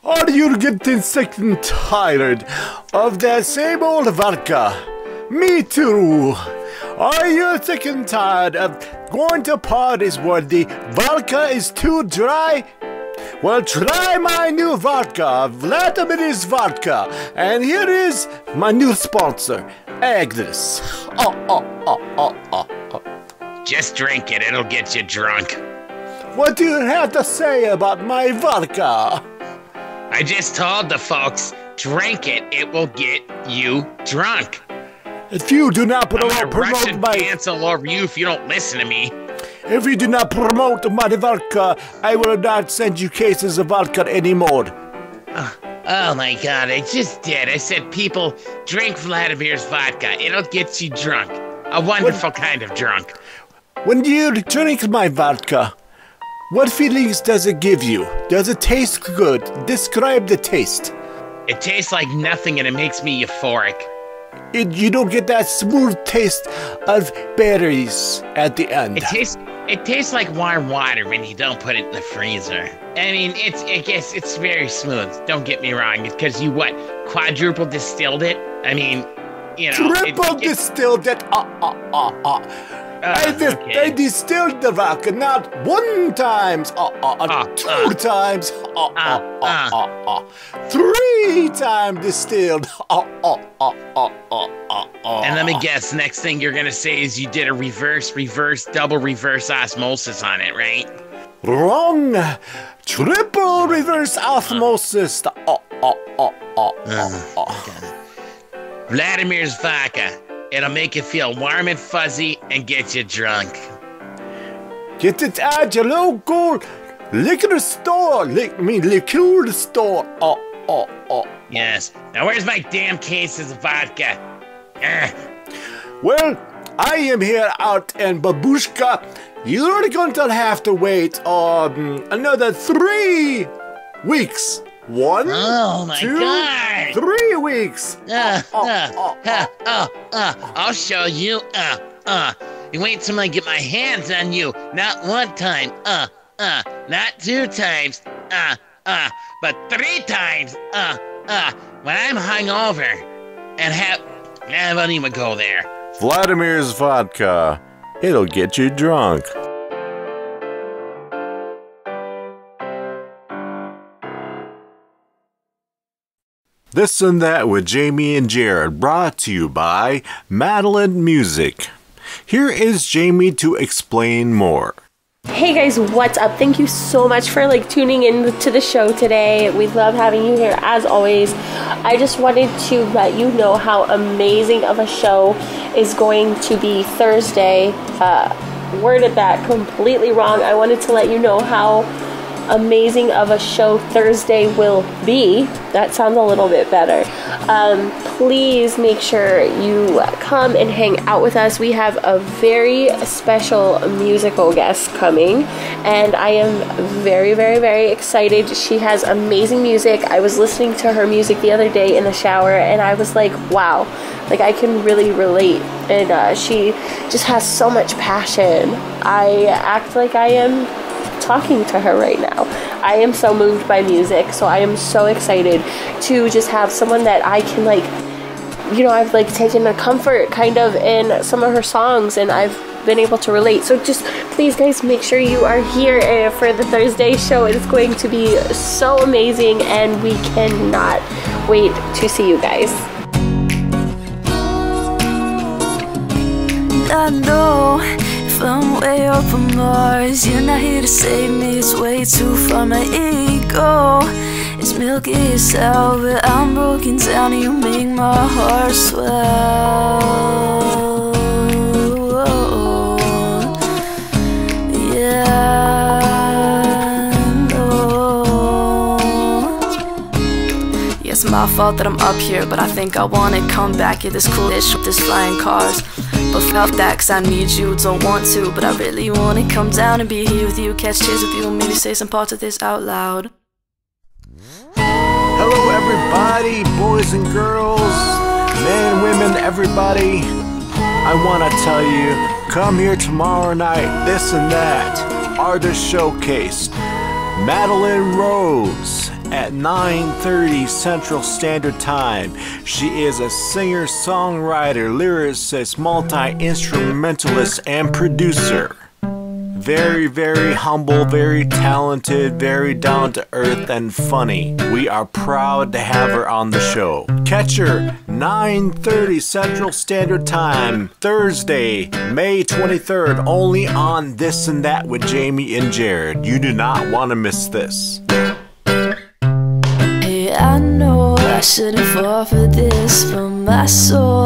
Are you getting sick and tired of that same old vodka? Me too. Are you sick and tired of going to parties where the vodka is too dry? Well, try my new vodka, Vladimir's Vodka. And here is my new sponsor, Agnes. Just drink it. It'll get you drunk. What do you have to say about my vodka? I just told the folks, drink it. It will get you drunk. If you do not promote my... cancel over you if you don't listen to me. If you do not promote my vodka, I will not send you cases of vodka anymore. Oh my God, I just did. I said, people, drink Vladimir's vodka. It'll get you drunk. A wonderful kind of drunk. When you drink my vodka, what feelings does it give you? Does it taste good? Describe the taste. It tastes like nothing and it makes me euphoric. You don't get that smooth taste of berries at the end. It tastes like warm water when you don't put it in the freezer. I mean, it's very smooth. Don't get me wrong. It's because you quadruple distilled it. I mean, you know. Triple distilled it. Okay. I distilled the vodka not one times, two times, 3 times distilled. And let me guess, next thing you're gonna say is you did a double reverse osmosis on it, right? Wrong. Triple reverse osmosis. Vladimir's vodka. It'll make you feel warm and fuzzy and get you drunk. Get it at your local liquor store. Liquor store. Yes. Now where's my damn cases of vodka? Well, I am here out in Babushka. You're going to have to wait another 3 weeks. 1, oh my 2, God. 3 weeks. I'll show you. You wait till I get my hands on you. Not 1 time. Not 2 times. But 3 times. When I'm hungover and I won't even go there. Vladimir's vodka. It'll get you drunk. This and That with Jamie and Jared, brought to you by Madeline Music. Here is Jamie to explain more. Hey guys, what's up? Thank you so much for tuning in to the show today. We love having you here as always. I just wanted to let you know how amazing of a show is going to be Thursday. Worded that completely wrong. I wanted to let you know how amazing of a show Thursday will be. That sounds a little bit better. Please make sure you come and hang out with us. We have a very special musical guest coming, and I am very, very, very excited. She has amazing music. I was listening to her music the other day in the shower, and I was like, wow, I can really relate. And she just has so much passion. I act like I am talking to her right now. I am so moved by music, so I am so excited to just have someone that I can I've taken a comfort kind of in some of her songs, and I've been able to relate. So just please guys, make sure you are here for the Thursday show. It is going to be so amazing, and we cannot wait to see you guys. I know if I'm way up on Mars, you're not here to save me. It's way too far, my ego is milky as hell, but I'm broken down and you make my heart swell. Yeah, no. Yeah, It's my fault that I'm up here, but I think I wanna come back. Yeah, this cool ish with this flying cars. But fuck that, cause I need you, don't want to, but I really wanna come down and be here with you, catch tears with you, and maybe say some parts of this out loud. Hello everybody, boys and girls, men, women, everybody. I want to tell you, come here tomorrow night, This and That, Artist Showcase, Madeline Rose at 9:30 Central Standard Time. She is a singer, songwriter, lyricist, multi-instrumentalist, and producer. Very, very humble, very talented, very down-to-earth and funny. We are proud to have her on the show. Catch her 9:30 Central Standard Time, Thursday, May 23rd, only on This and That with Jamie and Jared. You do not want to miss this. Hey, I know I shouldn't fall for this, but my soul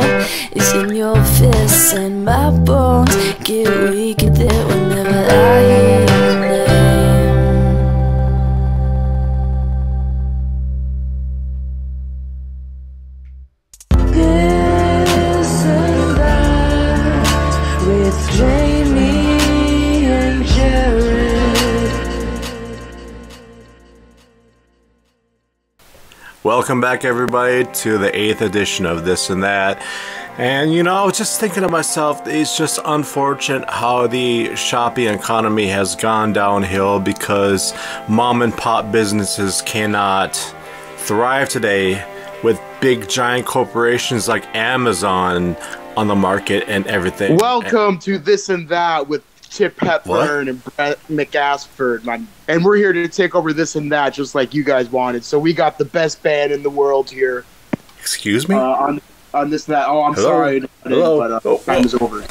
is in your fists and my bones get weak at it whenever I hear your name. This and That with Jamie and Jared. Welcome back everybody to the 8th edition of This and That. And you know, I was just thinking to myself, it's just unfortunate how the shopping economy has gone downhill because mom and pop businesses cannot thrive today with big giant corporations like Amazon on the market and everything. Welcome to This and That with Chip Hepburn and Brett McAsford. And we're here to take over This and That just like you guys wanted. So we got the best band in the world here. Excuse me? On This and That. Oh, I'm Hello? sorry. Hello? But time is over.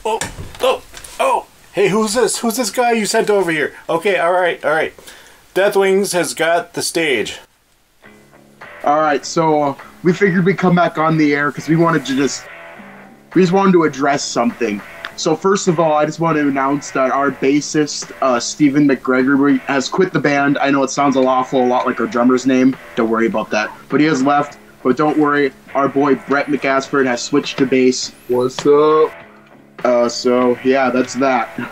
Oh! Hey, who's this? Who's this guy you sent over here? Okay, alright. Deathwings has got the stage. Alright, so we figured we'd come back on the air because we just wanted to address something. So first of all, I just want to announce that our bassist, Stephen McGregor, has quit the band. I know it sounds a lot like our drummer's name. Don't worry about that. But he has left. But don't worry, our boy Brett McAsford has switched to bass. What's up? So yeah, that's that.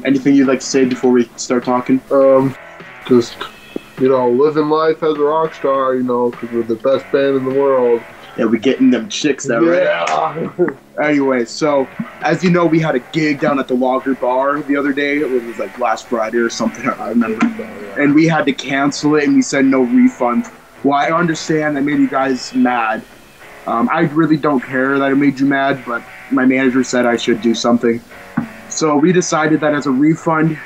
Anything you'd like to say before we start talking? Just, you know, living life as a rock star, you know, because we're the best band in the world. Yeah, we're getting them chicks that right. Anyway, so as you know, we had a gig down at the Lager Bar the other day. It was like last Friday or something, I remember. And we had to cancel it, and we said no refund. Well, I understand I made you guys mad. I really don't care that I made you mad, but my manager said I should do something. So we decided that as a refund,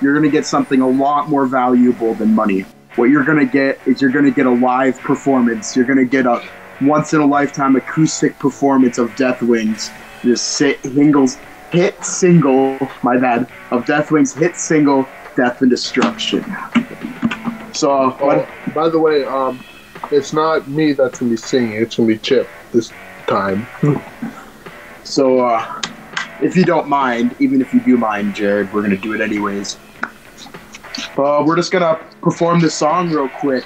you're going to get something a lot more valuable than money. What you're going to get is you're going to get a live performance. You're going to get a once-in-a-lifetime acoustic performance of Deathwings. This hit single, of Deathwings' hit single, Death and Destruction. So, by the way, it's not me that's going to be singing. It's going to be Chip this time. So, if you don't mind, even if you do mind, Jared, we're going to do it anyways. We're just going to perform this song real quick.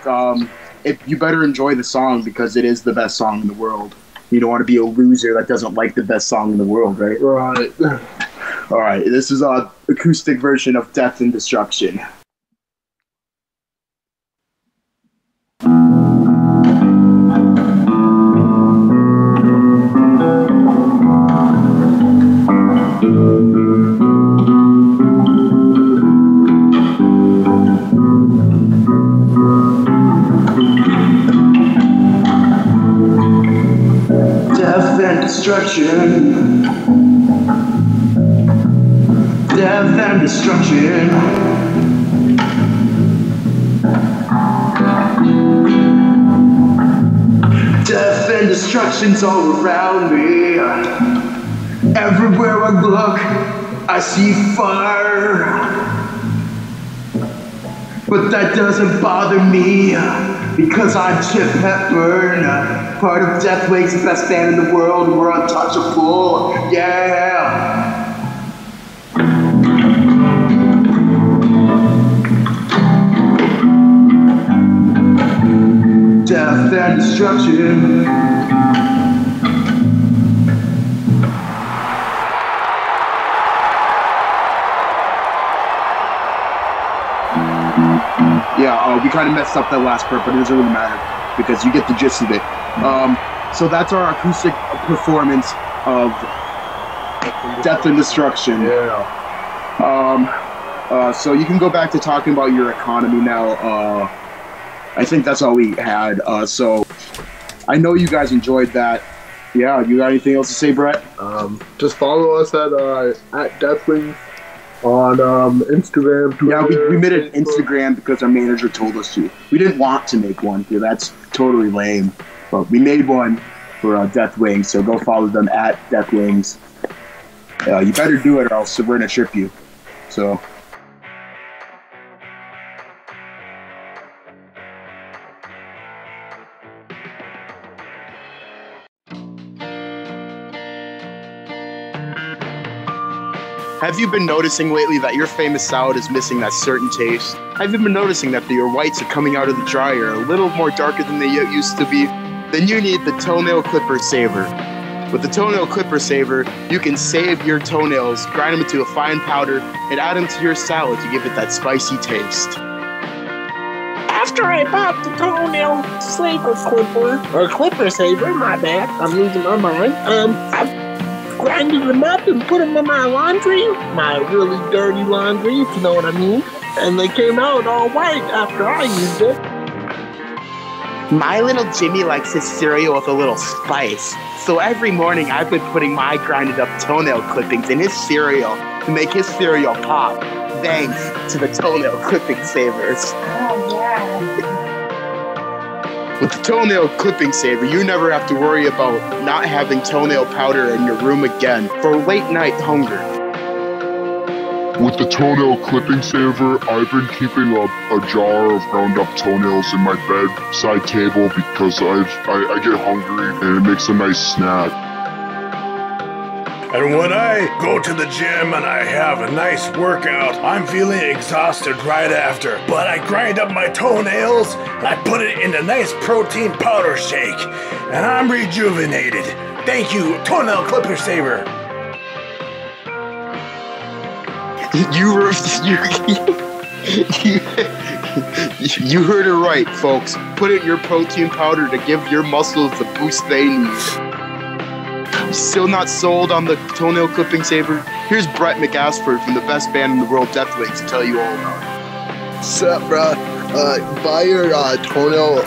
If you better enjoy the song because it is the best song in the world. You don't want to be a loser that doesn't like the best song in the world, right? Right. All right, this is an acoustic version of Death and Destruction. Destruction, death and destruction. Death and destruction's all around me. Everywhere I look, I see fire. But that doesn't bother me, because I'm Chip Hepburn, part of Deathwings, the best band in the world, and we're untouchable, yeah! destruction. Yeah, we kind of messed up that last part, but it doesn't really matter because you get the gist of it. So that's our acoustic performance of Death and Destruction. Yeah. So you can go back to talking about your economy now. I think that's all we had. So I know you guys enjoyed that. Yeah, you got anything else to say, Brett? Just follow us at Deathwings on Instagram, Twitter. Yeah, we made an Instagram because our manager told us to. We didn't want to make one because that's totally lame. But we made one for Deathwings, so go follow them at Deathwings. You better do it or else we're going to trip you. So... Have you been noticing lately that your famous salad is missing that certain taste? Have you been noticing that your whites are coming out of the dryer a little more darker than they used to be? Then you need the Toenail Clipper Saver. With the Toenail Clipper Saver, you can save your toenails, grind them into a fine powder, and add them to your salad to give it that spicy taste. After I bought the Toenail Saver Clipper, or Clipper Saver, my bad, I'm losing my mind, I grinded them up and put them in my laundry, my really dirty laundry, if you know what I mean. And they came out all white after I used it. My little Jimmy likes his cereal with a little spice. So every morning I've been putting my grinded up toenail clippings in his cereal to make his cereal pop. Thanks to the Toenail Clipping Savers. Oh, yeah. With the Toenail Clipping Saver, you never have to worry about not having toenail powder in your room again for late night hunger. With the Toenail Clipping Saver, I've been keeping a jar of ground up toenails in my bedside table because I get hungry and it makes a nice snack. And when I go to the gym and I have a nice workout, I'm feeling exhausted right after. But I grind up my toenails, I put it in a nice protein powder shake, and I'm rejuvenated. Thank you, Toenail Clipper Saver. You heard it right, folks. Put it in your protein powder to give your muscles the boost they need. Still not sold on the Toenail Clipping Saver? Here's Brett McAsford from the best band in the world, Deathwings, to tell you all about it. Sup, bro? Buy your toenail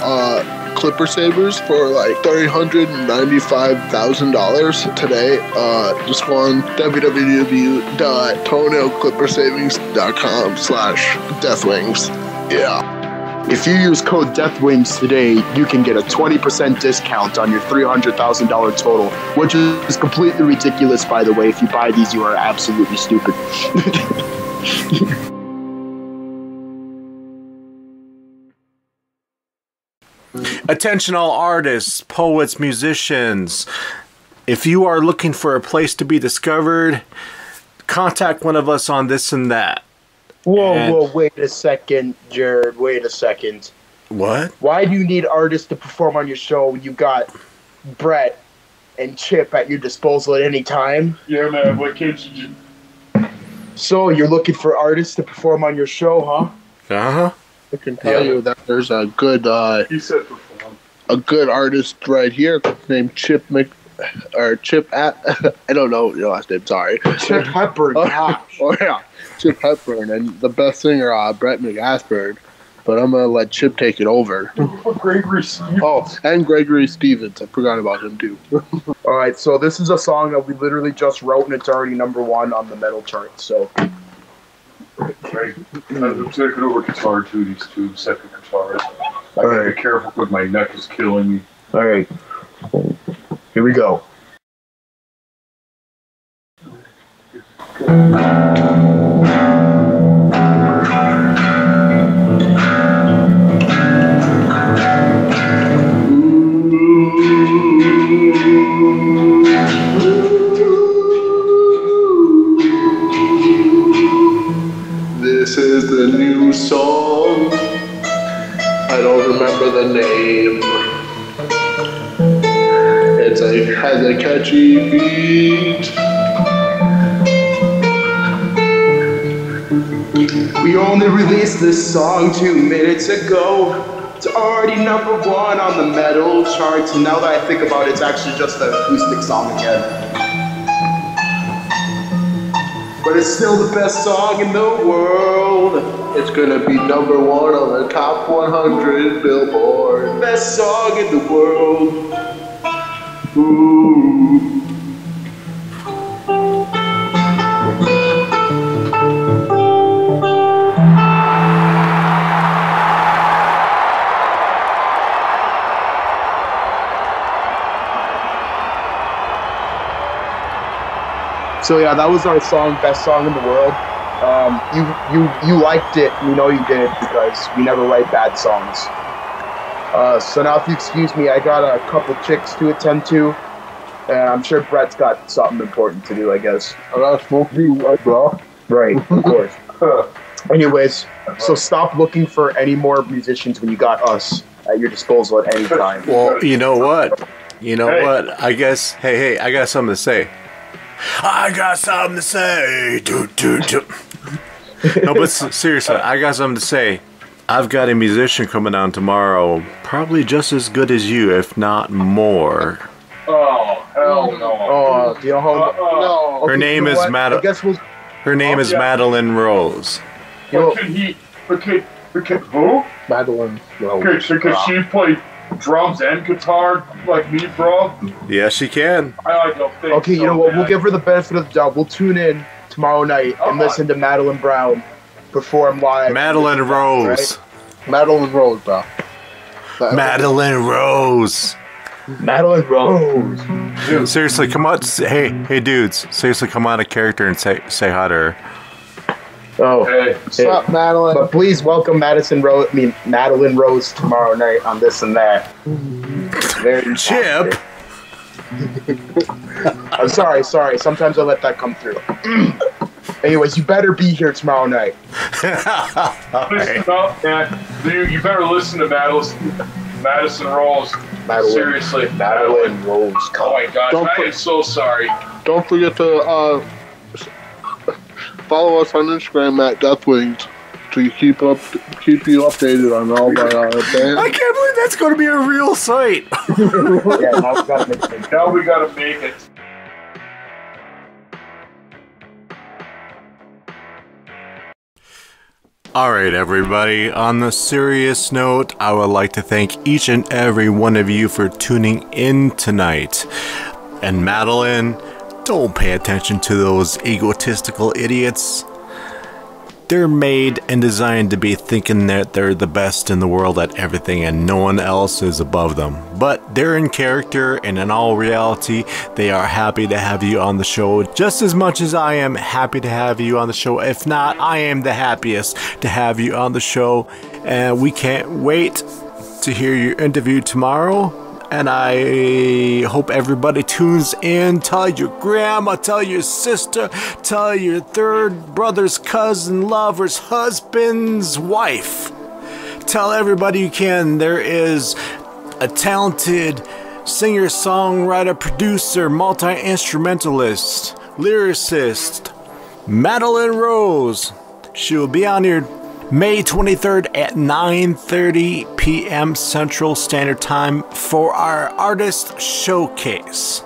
clipper savers for like $395,000 today. Just go on www.toenailclippersavings.com/Deathwings. Yeah. If you use code DEATHWINGS today, you can get a 20% discount on your $300,000 total, which is completely ridiculous, by the way. If you buy these, you are absolutely stupid. Attention all artists, poets, musicians. If you are looking for a place to be discovered, contact one of us on This and That. Whoa, wait a second, Jared. Wait a second. What? Why do you need artists to perform on your show when you got Brett and Chip at your disposal at any time? Yeah, man. What can't you do? So, you're looking for artists to perform on your show, huh? Uh-huh. I can tell you that there's a good He said perform. A good artist right here named Chip at I don't know your last name, sorry. Chip Hepburn. Oh yeah. Chip Hepburn and the best singer, Brett McAsford. But I'm gonna let Chip take it over. Gregory Stevens. Oh, and Gregory Stevens. I forgot about him too. All right, so this is a song that we literally just wrote, and it's already #1 on the metal chart. So, I'm taking over guitar too. These two second guitars. I gotta be careful because my neck is killing me. All right, here we go. This is the new song. I don't remember the name. Has a catchy beat. We only released this song 2 minutes ago. It's already #1 on the metal charts, and now that I think about it, it's actually just an acoustic song again. But it's still the best song in the world. It's gonna be #1 on the top 100 Billboard. Best song in the world. Ooh. So yeah, that was our song, best song in the world. You liked it, you know you did, because we never write bad songs. So now if you excuse me, I got a couple chicks to attend to, and I'm sure Brett's got something important to do, I guess. I gotta smoke you, bro. Right, of course. Anyways, so stop looking for any more musicians when you got us at your disposal at any time. Well, you know what? I guess, hey, I got something to say. I got something to say. No, but seriously, I got something to say. I've got a musician coming on tomorrow, probably just as good as you, if not more. Oh, hell no. Oh, do you know how? No. Her name is Madeline. Her name is Madeline Rose. But who? Madeline Rose. Okay, so can she play drums and guitar like me, bro? Yes, she can. I don't think Okay, you know what? We'll give her the benefit of the doubt. We'll tune in tomorrow night and listen to Madeline Brown perform live. Madeline Rose. Right? Madeline Rose, bro. Madeline Rose. Madeline Rose. Dude. Seriously, come on. Hey, dudes. Seriously, come on a character and say hi to her. Oh, hey. What's up, Madeline? But please welcome Madeline Rose tomorrow night on This and That. Very Chip. I'm sorry. Sometimes I let that come through. Anyways, you better be here tomorrow night. Listen up, man. You better listen to Madison Rose. Seriously. Madeline Rose. Oh my gosh, I am so sorry. Don't forget to follow us on Instagram at Deathwings to keep you updated on all my bands. I can't believe that's going to be a real site. Yeah, now we gotta make it. Alright, everybody. On the serious note, I would like to thank each and every one of you for tuning in tonight. And Madeline, don't pay attention to those egotistical idiots. They're made and designed to be thinking that they're the best in the world at everything and no one else is above them. But they're in character, and in all reality, they are happy to have you on the show just as much as I am happy to have you on the show. If not, I am the happiest to have you on the show. And we can't wait to hear your interview tomorrow. And I hope everybody tunes in. Tell your grandma, tell your sister, tell your third brother's cousin, lover's husband's wife. Tell everybody you can. There is a talented singer, songwriter, producer, multi-instrumentalist, lyricist, Madeline Rose. She will be on here May 23rd at 9:30 p.m. Central Standard Time for our Artist Showcase.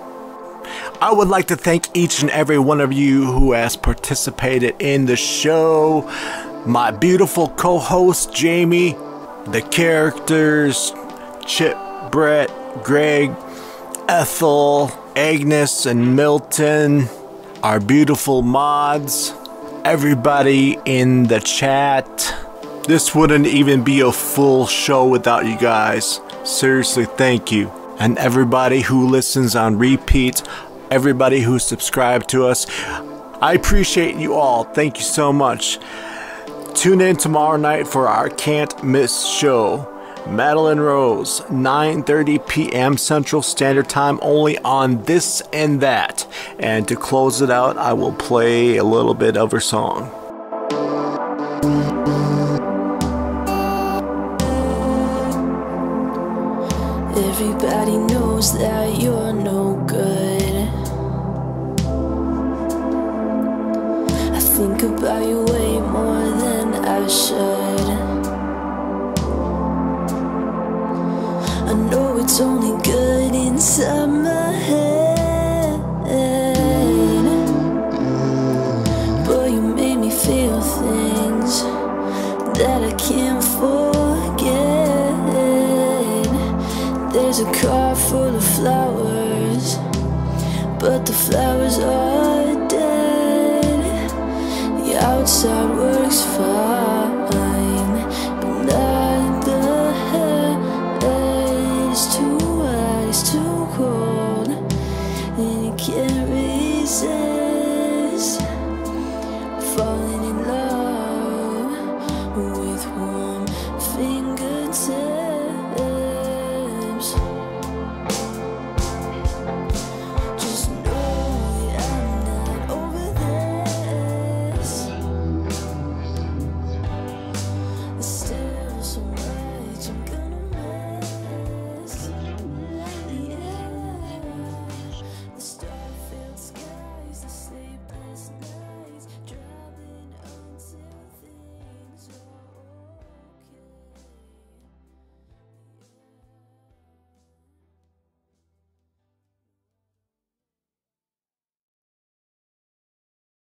I would like to thank each and every one of you who has participated in the show. My beautiful co-host Jamie, the characters Chip, Brett, Greg, Ethel, Agnes, and Milton, our beautiful mods, everybody in the chat. This wouldn't even be a full show without you guys. Seriously, thank you. And everybody who listens on repeat, everybody who subscribed to us, I appreciate you all. Thank you so much. Tune in tomorrow night for our Can't Miss show. Madeline Rose, 9:30 p.m. Central Standard Time, only on This and That. And to close it out, I will play a little bit of her song. Everybody knows that you're no good. I think about you way more than I should. I know it's only good inside my head, but you made me feel things that I can't forget. There's a car full of flowers, but the flowers are dead. The outside works fine.